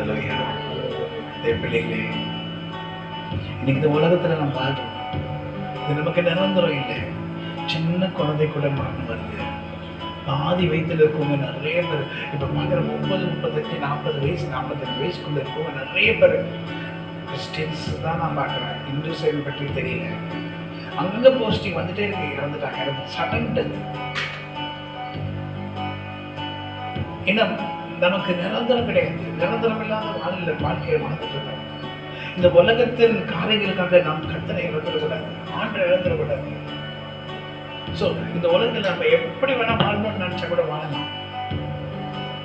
ஹல்லேலூயா. பிள்ளைகளே, இன்னைக்கு இந்த உலகத்துல நம்ம வாழ்றோம். இது நமக்கு நிரந்தரம் இல்லை. சின்ன குழந்தை கூட மரணம் வருது. பாதி வயசுல இருக்கவங்க நிறைய பேர் இப்ப பாக்குற 30, 35, 40 வயசு 45 வயசுக்குள்ள இருக்கவங்க நிறைய பேர் கிறிஸ்டியன்ஸ் தான் நான் பார்க்குறேன். இந்து சைடு பற்றி தெரியல. அங்கங்க போஸ்டிங் வந்துட்டே இருக்கு. இறந்துட்டாங்க. Sudden death. ஏன்னா நமக்கு நிரந்தரம் கிடையாது. நிரந்தரம் இல்லாத வாழ்க்கையை வாழ்ந்துட்டு இருக்காங்க. இந்த உலகத்தின் காரியங்களுக்காக நாம் கர்த்தரை இழந்துடக்கூடாது. ஆண்டை இழந்துடக்கூடாது. ஸோ இந்த உலகத்தில் நம்ம எப்படி வேணா வாழணும்னு நினைச்சா கூட வாழலாம்.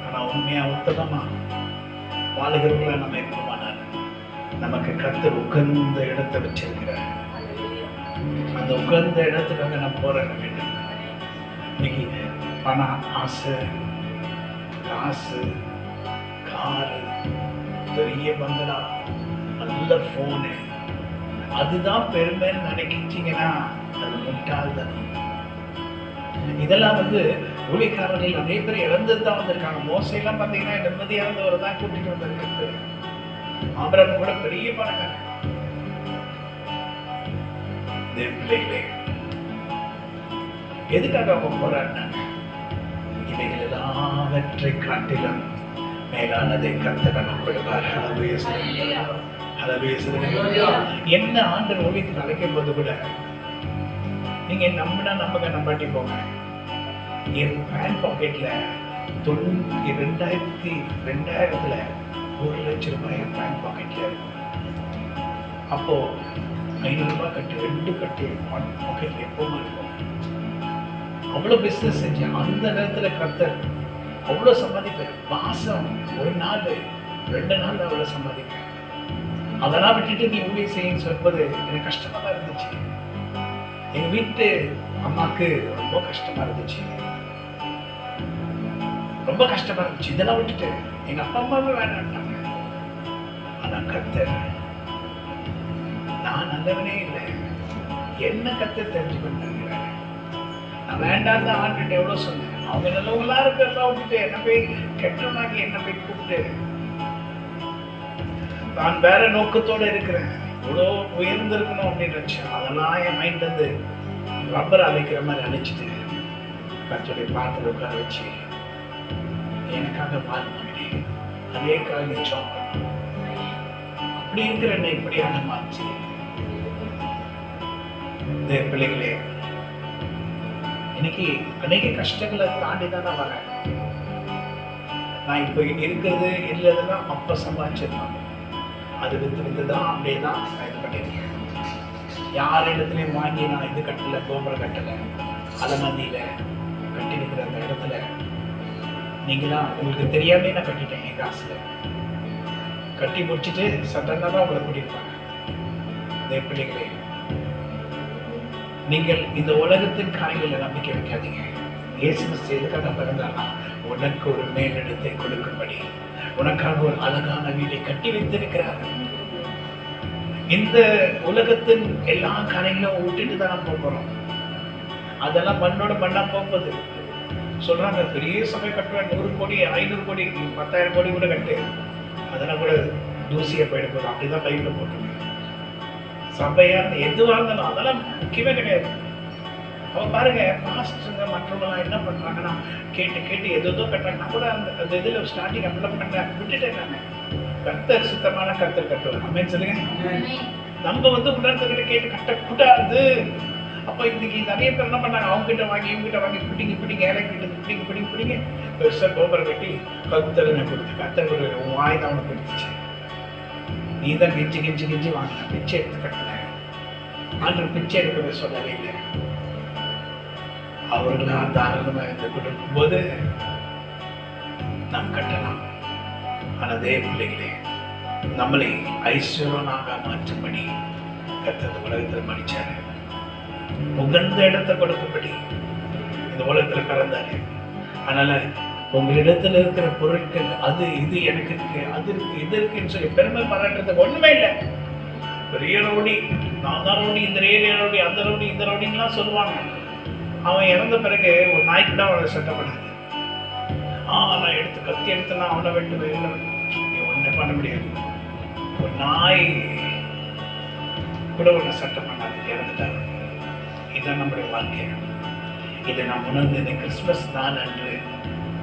ஆனா உண்மையா உத்தமமா வாழுகிறவங்களா நம்ம இருக்கமானார் நமக்கு கர்த்தர் உகந்த இடத்தை வச்சிருக்கிறார். அந்த உகந்த இடத்துக்காக நம்ம போராட வேண்டும். இன்னைக்கு பணம், ஆசை, காசு, காரு, பெரிய பங்களா, நல்ல போனு, அதுதான் பெருமைன்னு நினைக்கிட்டீங்கன்னா அது முட்டாள்தான். இதெல்லாம் ஊழியக்காரர்கள் நிறைய பேர் இழந்துட்டு தான் வந்திருக்காங்க. மோசையெல்லாம் பார்த்தீங்கன்னா நிம்மதியா இருந்தவரை தான் கூட்டிட்டு வந்திருக்கு. ஆபிரகாம் கூட பெரிய பணக்காரன். பிள்ளைகளே, எதுக்காக அவங்க போராடினாங்க? இவைகள் எல்லாவற்றை காட்டிலும் மேலானதை கர்த்தர் நமக்கு கொடுப்பார். என்ன ஆண்டவர் ஊழியத்தில் அழைக்கும் போது கூட நீங்க நம்பினா நம்பக நம்பாட்டி போங்க. என் பேண்ட் பாக்கெட்ல 2000ல 1 லட்சம் ரூபாய் என் பேண்ட் பாக்கெட்ல இருக்கும். அப்போ 500 ரூபாய் கட்டு 2 கட்டு பாக்கெட்ல எப்பவுமே இருக்கும். அவ்வளவு பிசினஸ் செஞ்சேன். அந்த நேரத்துல கர்த்தர் அவ்வளவு சம்பாதிப்பேன். மாசம் 1 நாள் 2 நாள் அவ்வளவு சம்பாதிப்பேன். அதெல்லாம் விட்டுட்டு நீ ஊழியம் செய்ய சொல்வது எனக்கு கஷ்டமா தான் இருந்துச்சு. எங்க வீட்டு அம்மாக்கு ரொம்ப கஷ்டமா இருந்துச்சு. ரொம்ப கஷ்டமா இருந்துச்சு. இதெல்லாம் விட்டுட்டு எங்க அப்பா அம்மாவே வேண்டாம்ட்டாங்க. ஆனா கர்த்தர், நான் நல்லவனே இல்லை, என்ன கர்த்தர் தெரிஞ்சுக்கிட்டாங்க. நான் வேண்டாம் தான் ஆண்டுட்டு எவ்வளவு சொன்னேன். அவங்க நல்லவங்களா இருக்கிறதெல்லாம் விட்டுட்டு என்ன போய் கெட்டவனாகி என்ன போய் கூப்பிட்டு நான் வேற நோக்கத்தோட இருக்கிறேன், இவ்வளோ உயர்ந்திருக்கணும் அப்படின்னு நினைச்சேன். அதெல்லாம் என் மைண்ட் ரப்பர் அழைக்கிற மாதிரி அழைச்சிட்டு கர்த்தருடைய பாட்டில் உட்கார வச்சு எனக்காக வாழ்ந்தே அதே காலம் அப்படி இருக்கிற என்ன இப்படியான மாச்சு. பிள்ளைகளே, இன்னைக்கு அநேக கஷ்டங்களை தாண்டி தான் நான் வரேன். நான் இப்போ இருக்கிறது இல்லைன்னா அப்ப சம்பாதிச்சிருந்தேன். அது வித்துதான் அப்படியே தான் நான் இது பண்ணியிருக்கேன். யார் இடத்துலையும் வாங்கி நான் இது கட்டலை, கோபுரம் கட்டலை, அலமதியில கட்டி இருக்கிற அந்த இடத்துல நீங்களா உங்களுக்கு தெரியாமே நான் கட்டிட்டேன். என் காசுல கட்டி முடிச்சுட்டு சட்டன்னா தான் உங்களை கூட்டியிருப்பாங்க. பிள்ளைகளே, நீங்கள் இந்த உலகத்தின் காரியங்களை நம்பிக்கை வைக்காதீங்க. இயேசு கிறிஸ்து எதுக்காக பிறந்தானா? உனக்கு ஒரு மேலிடத்தை கொடுக்கும்படி, உனக்காக ஒரு அழகான வீட்டை கட்டி வைத்திருக்கிறார். இந்த உலகத்தின் எல்லா காரியங்களும் விட்டுட்டு தான் நம்ம போறோம். அதெல்லாம் மண்ணோட மண்ணா போகுது. சொல்றாங்க பெரிய சபை கட்டுவேன், 100 கோடி 500 கோடி 10,000 கோடி கூட கட்டு, அதெல்லாம் கூட தூசியை போயிட போதும். அப்படிதான் லைஃப்ல போட்டுருங்க. சபையா எதுவாக இருந்தாலும் அதெல்லாம் முக்கியமே கிடையாது. அவன் பாருங்க, பாஸ்டருங்க மற்றவங்களாம் என்ன பண்றாங்கன்னா கேட்டு கேட்டு எதோ கட்டுறாங்க. நான் கூட அந்த இதுல ஸ்டார்டிங் அப்ளை பண்ண விட்டுட்டேன். நான் கர்த்தர் சுத்தமான கர்த்தர் கட்டுவார். அமேன் சொல்லுங்க. நம்ம உணர்ந்துகிட்ட கேட்டு கட்டக்கூடாது. அப்ப இன்னைக்கு நிறைய பேர் என்ன பண்ணாங்க, அவங்க கிட்ட வாங்கி இவங்க கிட்ட வாங்கி பிடிங்க ஏழை கிட்ட பிடிங்க பெருசா கோபுரம் கட்டி கர்த்தர் கொடுத்து கர்த்தர் உன் வாய் தான் அவனை கொடுத்துச்சு. நீ தான் கெஞ்சி வாங்கின, பிச்சை எடுத்து கட்டல. ஆண்டு பிச்சை எடுக்கவே சொல்லவே இல்லை. அவர்களா தாராளமா இருந்து கொடுக்கும் போது நாம் கட்டலாம். ஆனதே பிள்ளைகளே, நம்மளை ஐஸ்வர்யனாக மாற்றும்படி கர்த்தர் உலகத்தில் மடிச்சாரு. உகந்த இடத்தை கொடுக்கும்படி இந்த உலகத்துல பிறந்தாரு. அதனால உங்களிடத்துல இருக்கிற பொருட்கள் அது இது எனக்கு இருக்கு, அது இருக்கு, இது இருக்குன்னு சொல்லி பெருமை பாராட்டுறதுக்கு ஒண்ணுமே இல்லை. பெரிய ரவுடி, நான் தான் ரவுடி, இந்த ஏரியா ரவுடி, அந்த ரவுடி, இந்த ரவுடின்லாம் சொல்லுவாங்க. அவன் இறந்த பிறகு ஒரு நாய்க்கு தான் அவனை சட்டை பண்ணாது. நான் எடுத்து கத்தி எடுத்தனா அவனை வெட்டுவேன். நீ ஒன்றை பண்ண முடியாது. ஒரு நாய் கூட ஒன்று சட்டம் பண்ணாது, இறந்துட்டாங்க. இதுதான் நம்முடைய வாழ்க்கை. இதை நாம் உணர்ந்து இந்த கிறிஸ்துமஸ் நாள் அன்று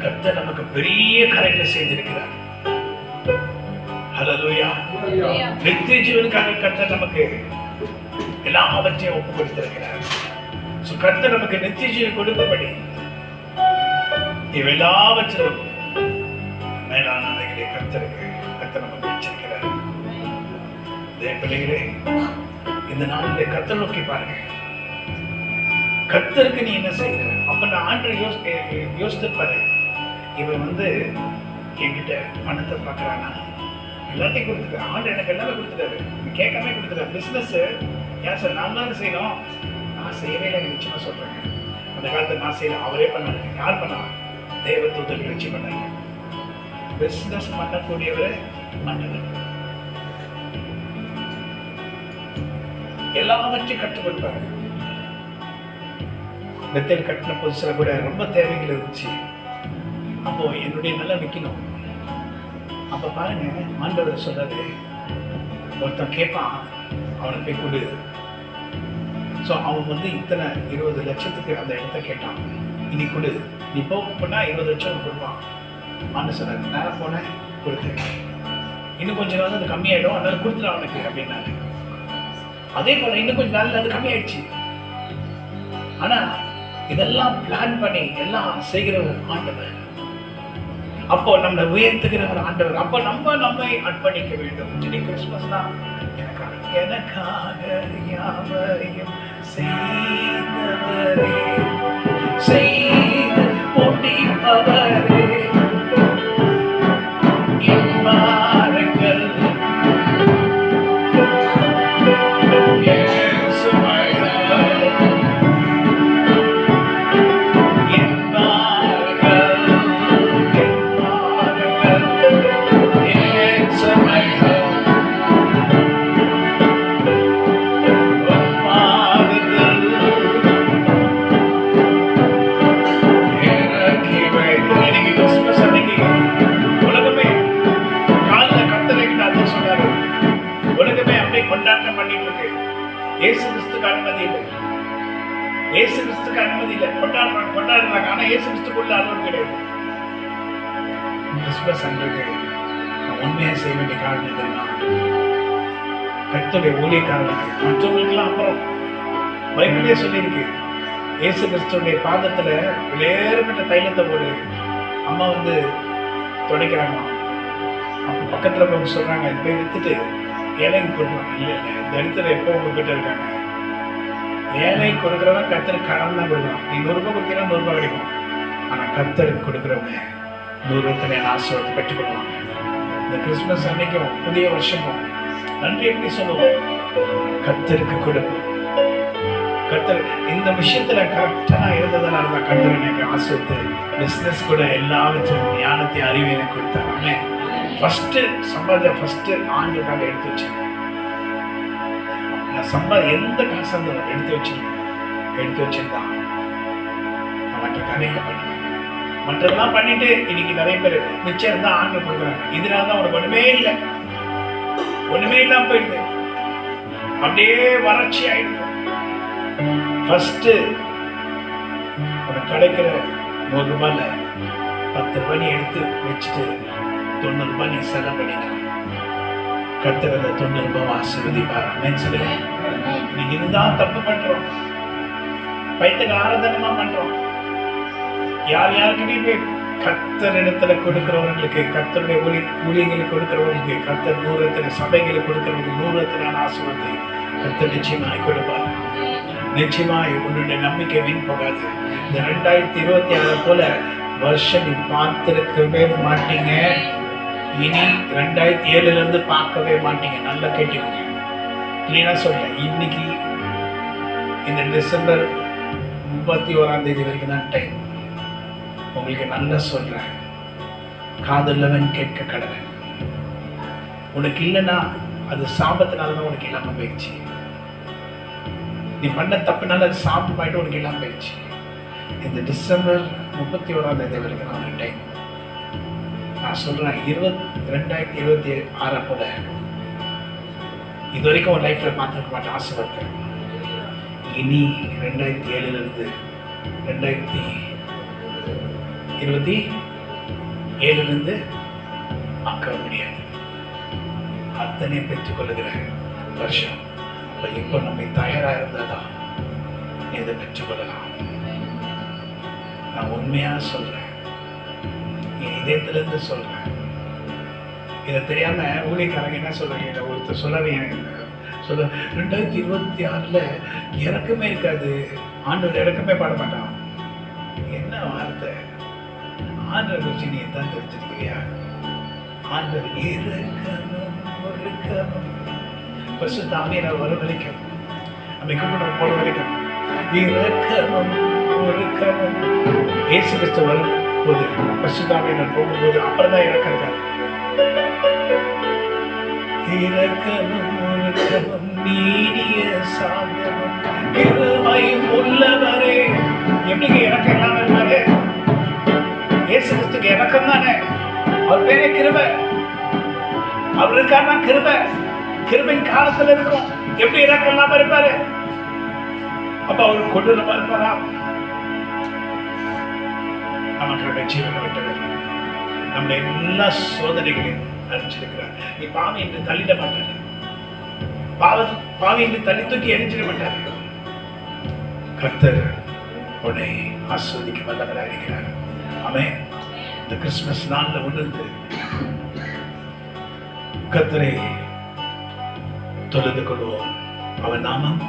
கர்த்தர் நமக்கு பெரிய காரியங்களை செய்திருக்கிறார். ஹல்லேலூயா. நித்திய ஜீவனுக்காக கர்த்தர் நமக்கு எல்லாவற்றையும் ஒப்பு கொடுத்திருக்கிறார். கர்த்தர் நமக்கு நித்திய ஜீவன் கொடுத்தபடி இவெல்லாவற்றிலும் மேலானவைகளை கர்த்தருக்கு கர்த்தர் நமக்கு வச்சிருக்கிறார். பிள்ளைகளே, இந்த நாளிலே கர்த்தர் நோக்கி பாருங்க. கர்த்தருக்கு நீ என்ன செய்கிற? அப்ப நான் ஆண்டு யோசித்திருப்பாரு, இவன் என்கிட்ட பணத்தை பார்க்கறானா, எல்லாத்தையும் கொடுத்துட்டாரு. ஆண்டு எனக்கு எல்லாமே கொடுத்துட்டாரு, கேட்காம கொடுத்துட்டாரு. பிசினஸ் ஏன் சார் நான் தான் செய்யணும்? நான் செய்யவே இல்லை, நிச்சயமா சொல்றேன். அந்த காலத்தில் நான் செய்யலாம், அவரே பண்ணாரு. யார் பண்ணா? தேவ தூதர்கள் வச்சு பண்ணாங்க. பிசினஸ் பண்ணக்கூடியவரை மன்னர்கள் எல்லாவற்றையும் கற்றுக் கொடுப்பாரு. பெத்தேல் கட்டின புதுசுல கூட ரொம்ப தேவைகள் இருந்துச்சு. அப்போ என்னுடைய நல்லா விற்கணும். அப்ப பாருங்க, ஆண்டவர் சொல்றாரு, ஒருத்தன் கேட்பான், அவனுக்கு போய் கொடு. ஸோ அவன் இத்தனை 20 லட்சத்துக்கு அந்த இடத்த கேட்டான். இனி கொடு, நீ போனா 20 லட்சம் கொடுப்பான். ஆண்டு சொன்னாரு. நான் போனேன், கொடுத்தேன். இன்னும் கொஞ்ச நாள் அது கம்மியாயிடும், அதனால கொடுத்துடும் அவனுக்கு அப்படின்னாரு. அதே போல இன்னும் கொஞ்ச நாள் அது கம்மியாயிடுச்சு. ஆனா இதெல்லாம் பிளான் பண்ணி எல்லாம் செய்கிற ஒரு ஆண்டவர். அப்போ நம்மளை உயர்த்துகிற ஒரு ஆண்டவர். அப்போ நம்மை அர்ப்பணிக்க வேண்டும். இன்னைக்கு கிறிஸ்துமஸ் தான். எனக்காக யாவையும் செய்தவரே, செய்து முடிப்பவரே, எம்மாறுங்கள் கொண்டாட்டம் பண்ணிட்டு இருக்கு. இயேசு கிறிஸ்துக்கு அனுமதி இல்லை. இயேசு கிறிஸ்துக்கு அனுமதி இல்லை. கொண்டாடுறாங்க. ஆனா இயேசு கிறிஸ்துக்குள்ள அனுமதி கிடையாது. கிறிஸ்துமஸ் அன்றைக்கு உண்மையா செய்ய வேண்டிய காரணம் என்னன்னா, கர்த்தருடைய ஊழியக்காரர்கள் மற்றவங்களுக்கெல்லாம் அப்புறம் பைபிளே சொல்லியிருக்கு. இயேசு கிறிஸ்துடைய பாதத்துல விலையேறப்பட்ட தைலத்தை போடு அம்மா துடைக்கிறாங்க. அப்ப பக்கத்துல போய் சொல்றாங்க, இது போய் வித்துட்டு ஏழைக்கு கொடுக்கணும். இல்லை தரித்திரம் எப்போ உங்ககிட்ட இருக்காங்க. ஏழை கொடுக்குறவங்க கர்த்தருக்கு கடன் தான் கொடுக்கணும். நீ 100 ரூபாய் கொடுத்தீங்கன்னா 100 ரூபாய் கிடைக்கும். ஆனா கர்த்தருக்கு கொடுக்குறவங்க 100 ஆசீர்வாதத்தை பெற்றுக் கொள்வாங்க. இந்த கிறிஸ்துமஸ் அன்னைக்கும் புதிய வருஷமும் நன்றி எப்படி சொல்லுவோம்? கர்த்தருக்கு கொடுப்போம். கர்த்தர் இந்த விஷயத்துல கரெக்டா இருந்ததுனால தான் கர்த்தர் எனக்கு ஆசீர்வதித்து பிசினஸ் கூட எல்லாவற்றையும் ஞானத்தை அறிவை எனக்கு கொடுத்தாங்க. ஃபர்ஸ்ட் சம்பாதிச்ச ஃபர்ஸ்ட் ஆண்டுக்காக எடுத்து வச்சேன். நான் எந்த காசு எடுத்து வச்சிருந்தான் மற்ற கதைகளை பண்ணுவேன். மற்றதெல்லாம் பண்ணிட்டு இன்னைக்கு நிறைய பேர் மிச்சம் இருந்தா ஆண்டு கொடுக்குறாங்க. இதனால தான் உனக்கு ஒண்ணுமே இல்லை, ஒண்ணுமே இல்லாம போயிடுது. அப்படியே வறட்சி ஆயிடுது. ஃபர்ஸ்ட் உனக்கு கிடைக்கிற 100 ரூபாயில 10 ரூபாய் எடுத்து வச்சுட்டு 90 ரூபாய் நீ செலவு பண்ணினா கர்த்தர் அந்த 90 ரூபாய் ஆசீர்வதிப்பார். நீங்க இதுதான் தப்பு பண்றோம். பைத்துக்கு ஆராதனமா பண்றோம். யாருக்கிட்டையும் போய் கர்த்தர் இடத்துல கொடுக்கிறவங்களுக்கு, கர்த்தருடைய ஊழியங்களுக்கு கொடுக்கிறவங்களுக்கு, கர்த்தர் 100 சபைகளுக்கு கொடுக்கிறவங்களுக்கு 100 ஆசீர்வாதத்தை கர்த்தர் நிச்சயமாய் கொடுப்பார். நிச்சயமாய் உன்னுடைய நம்பிக்கை வீண் போகாது. இந்த 2026 போல வருஷம் நீ பார்த்திருக்கவே மாட்டீங்க. இனி 2007 இருந்து பார்க்கவே மாட்டீங்க. நல்லா கேட்டுக்கோங்க. கிளீனா சொல்றேன். இன்னைக்கு இந்த டிசம்பர் 31ஆம் தேதி வரைக்கும் தான் டைம். உங்களுக்கு நல்லா சொல்றேன், காதுள்ளவன் கேட்க கடவன். உனக்கு இல்லைன்னா அது சாபத்தினாலதான் உனக்கு இல்லாம போயிடுச்சு. நீ பண்ண தப்புனால அது சாபமாயிட்டு உனக்கு இல்லாம போயிடுச்சு. இந்த டிசம்பர் 31ஆம் தேதி வரைக்கும் நான் டைம். நான் சொல்றேன் 2026 போல இது வரைக்கும் ஒரு லைஃப்ல பார்த்துருக்க மாட்டேன் ஆசைப்பட்டேன். இனி 2007 இருந்து 2027 ஆக்க முடியாது. அத்தனை பெற்றுக் கொள்ளுகிற வருஷம். அப்ப இப்போ நம்ம தயாரா இருந்தாதான் இதை பெற்றுக்கொள்ளலாம். நான் உண்மையா சொல்றேன், என் இதயத்திலிருந்து சொல்றேன். இதை தெரியாம ஊழியக்காரங்க என்ன சொல்றாங்க, ஒருத்தர் சொல்லவே சொல்ல 2026 இறக்கமே இருக்காது, ஆண்டவர் இறக்கமே பாட மாட்டான். என்ன வார்த்தை! ஆண்டவர் குறிச்சு நீ தான் தெரிஞ்சிருக்கிறியா? ஆண்டவர் இறக்கமும் ஒழுக்கமும் பரிசுத்த ஆவியானவர் வரும் வரைக்கும், நம்ம கும்பிடுற போல வரைக்கும் இறக்கமும் ஒழுக்கமும் இயேசு கிறிஸ்து வரும் போது பரிசுத்த ஆவியானவர் போகும்போது அப்புறம்தான் இறக்கிறார். இரக்கமும் ஒழுக்கமும் நீடிய சாந்தமும் கிருபையும் உள்ளவரே. எப்படிங்க இறக்கம் இல்லாம இருப்பாரு? இயேசு கிறிஸ்துக்கு இறக்கம் தானே, அவர் பேரே கிருபை. அவர் இருக்காருன்னா கிருபை, கிருபையின் காலத்துல இருக்கும். எப்படி இறக்கம் இல்லாம இருப்பாரு? அப்ப அவர் கொடூரமா இருப்பாரா? நமக்காக ஜீவனை விட்டவர் நம்முடைய எல்லா சோதனைகளையும் அறிஞ்சிருக்கிறார். நீ பாவி என்று தள்ளிட மாட்டாரு, பாவி என்று தள்ளி தூக்கி எரிஞ்சிட மாட்டாரு. கர்த்தர் உன்னை ஆஸ்வதிக்க வல்லவராக இருக்கிறார். ஆமென். இந்த கிறிஸ்துமஸ் நாள்ல உணர்ந்து கர்த்தரை தொழுது கொள்வோம். அவன் நாமம்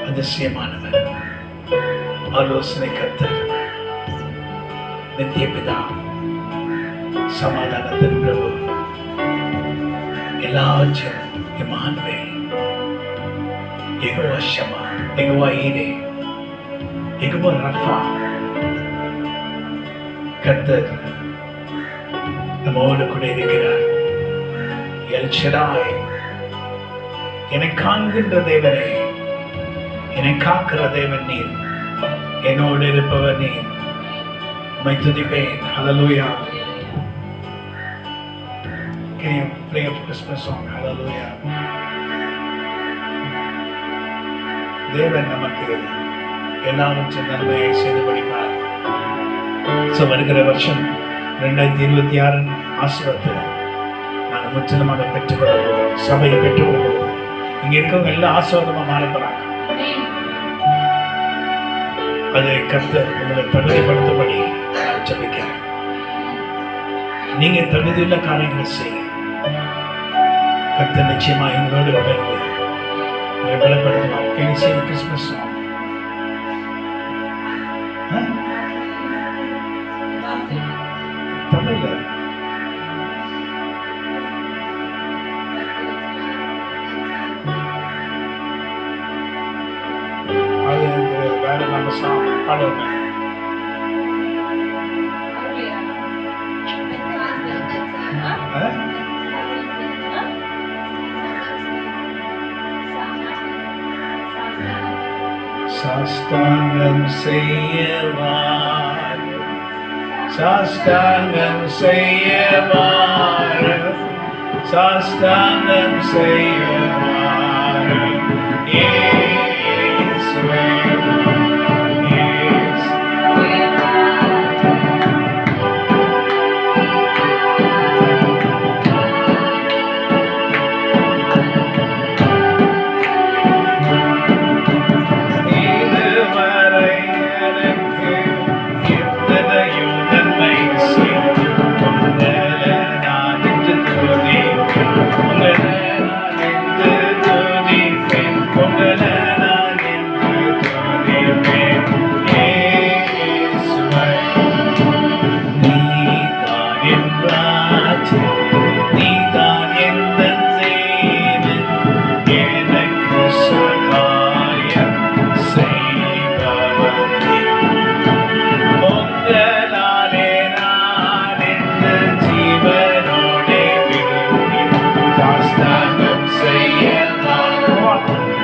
அதிசயமானவர், ஆலோசனை கர்த்தர், நித்திய பிதா, சமாதானத்தின் பிரபு, எல்லாவற்றையும் இம்மானுவேல், யெகோவா ஷமா, யெகோவா ஈரே, யெகோவா ரஃபா. கர்த்தர் நம்மோடு கூட இருக்கிறார். எல் ஷடாய், என்னை காண்கின்ற தேவனே, என்னை காக்கிற தேவன் நீர், என்னோடு இருப்பவர் நீர். உம்மை துதிப்பேன். ஹல்லேலூயா. Can you play a Christmas song? Hallelujah. தேவன் நமக்கு எல்லாவற்றையும் நன்மையை செய்து படிப்பார். வருகிற வருஷம் 2026 ஆசீர்வாதத்தை நாங்கள் முற்றிலுமாக பெற்றுக்கொள்ள போகிறோம். சபையை பெற்றுக்கொள்ள போகிறோம். இங்க இருக்கவங்க எல்லாம் ஆசீர்வாதமா மாற போறாங்க. அதை கர்த்தர் உங்களை தகுதிப்படுத்தபடி ஜெபிக்கிறேன். நீங்க தகுதியுள்ள காரியங்களை செய்ய கர்த்தர் நிச்சயமா எங்களோடு வளர்ந்து உங்களை பலப்படுத்துவார். Can you sing Christmas song? தமிழ்ல அது வேற நம்ம சாங் பாடுவோமே. சாஸ்தாங்கம் செய்யவார், சாஸ்தாங்கம் செய்யவார், சாஸ்தாங்கம் செய்யவார். இயேசுவே இதுவரை எனக்கு எத்தனையோ